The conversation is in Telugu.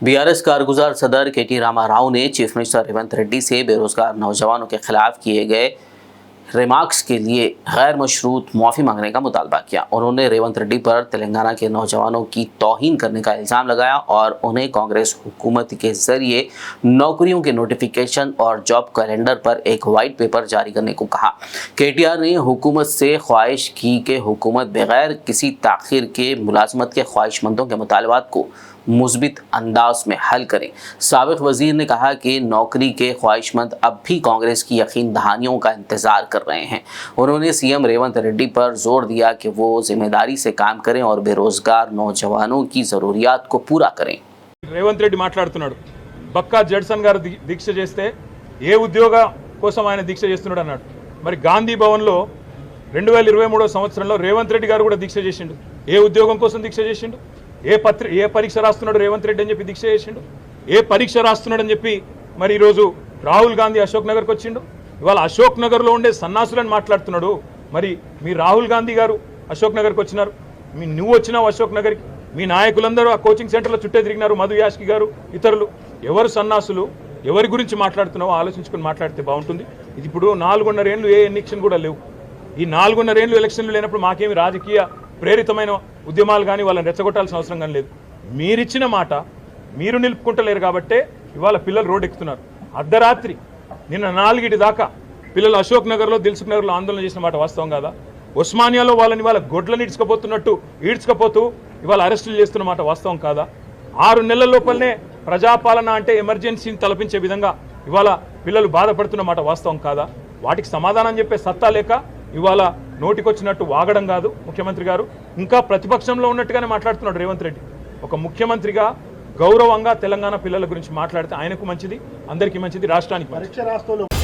बीआरएस कारगुजार सदर केटी रामा राव ने चीफ मिनिस्टर रेवंत रेड्डी से बेरोजगार नौजवानों के खिलाफ किए गए रिमार्क्स के लिए गैर मशरूत माफ़ी मांगने का मुतालबा किया। उन्होंने रेवंत रेड्डी पर तेलंगाना के नौजवानों की तौहीन करने का इल्ज़ाम लगाया और उन्हें कांग्रेस हुकूमत के ज़रिए नौकरियों के नोटिफिकेशन और जॉब कैलेंडर पर एक वाइट पेपर जारी करने को कहा। केटीआर ने हुकूमत से ख्वाहिश की कि हुकूमत बगैर किसी ताख़ीर के मुलाजमत के ख्वाहिशमंदों के मुतालबात को मुस्बित अंदाज में हल करें। साबिक़ वज़ीर ने कहा कि नौकरी के ख्वाहिशमंद अब भी कांग्रेस की यकीन दहानियों का इंतज़ार कर रहे हैं। उन्होंने सीएम रेवंत रेड्डी पर जोर दिया कि वो जिम्मेदारी से काम करें और बेरोजगार नौजवानों की ज़रूरियात को पूरा करें। रेवंत रेड्डी మాట్లాడుతున్నాడు బక్కా జడ్సన్ గారు దీక్ష చేస్తే ఏ ఉద్యోగ కోసం ఆయన దీక్ష చేస్తున్నాడు అన్నాడు। మరి గాంధీ భవన్లో 2023 సంవత్సరంలో రేవంత్ రెడ్డి గారు కూడా దీక్ష చేసిండు। ఏ ఉద్యోగం కోసం దీక్ష చేసిండు? ఏ పరీక్ష రాస్తున్నాడు రేవంత్ రెడ్డి అని చెప్పి దీక్ష చేసిండు? ఏ పరీక్ష రాస్తున్నాడు అని చెప్పి మరి ఈరోజు రాహుల్ గాంధీ అశోక్ నగర్కి వచ్చిండు। ఇవాళ అశోక్ నగర్లో ఉండే సన్నాసులను మాట్లాడుతున్నాడు। మరి మీ రాహుల్ గాంధీ గారు అశోక్ నగర్కి వచ్చినారు, నువ్వు వచ్చినావు అశోక్ నగర్కి, మీ నాయకులందరూ ఆ కోచింగ్ సెంటర్లో చుట్టే తిరిగినారు, మధు యాష్కి గారు ఇతరులు। ఎవరు సన్నాసులు, ఎవరి గురించి మాట్లాడుతున్నావో ఆలోచించుకొని మాట్లాడితే బాగుంటుంది। ఇది ఇప్పుడు 4.5 ఏళ్ళు ఏ ఎలక్షన్ కూడా లేవు। ఈ 4.5 ఏళ్ళు ఎలక్షన్లు లేనప్పుడు మాకేమి రాజకీయ ప్రేరితమైన ఉద్యమాలు కానీ వాళ్ళని రెచ్చగొట్టాల్సిన అవసరం కానీ లేదు। మీరిచ్చిన మాట మీరు నిలుపుకుంటలేరు కాబట్టే ఇవాళ పిల్లలు రోడ్డు ఎక్కుతున్నారు। అర్ధరాత్రి నిన్న 4 దాకా పిల్లలు అశోక్ నగర్లో దిల్సుఖ్ నగర్లో ఆందోళన చేసిన మాట వాస్తవం కాదా? ఉస్మానియాలో వాళ్ళని ఇవాళ గొడ్లను ఈడ్చుకపోతూ ఇవాళ అరెస్టులు చేస్తున్న మాట వాస్తవం కాదా? 6 నెలల లోపలనే ప్రజాపాలన అంటే ఎమర్జెన్సీని తలపించే విధంగా ఇవాళ పిల్లలు బాధపడుతున్న మాట వాస్తవం కాదా? వాటికి సమాధానం చెప్పే సత్తా లేక ఇవాళ నోటికొచ్చినట్టు వాగడం కాదు ముఖ్యమంత్రి గారు, ఇంకా ప్రతిపక్షంలో ఉన్నట్టుగానే మాట్లాడుతున్నాడు రేవంత్ రెడ్డి। ఒక ముఖ్యమంత్రిగా గౌరవంగా తెలంగాణ పిల్లల గురించి మాట్లాడితే ఆయనకు మంచిది, అందరికీ మంచిది, రాష్ట్రానికి మంచిది।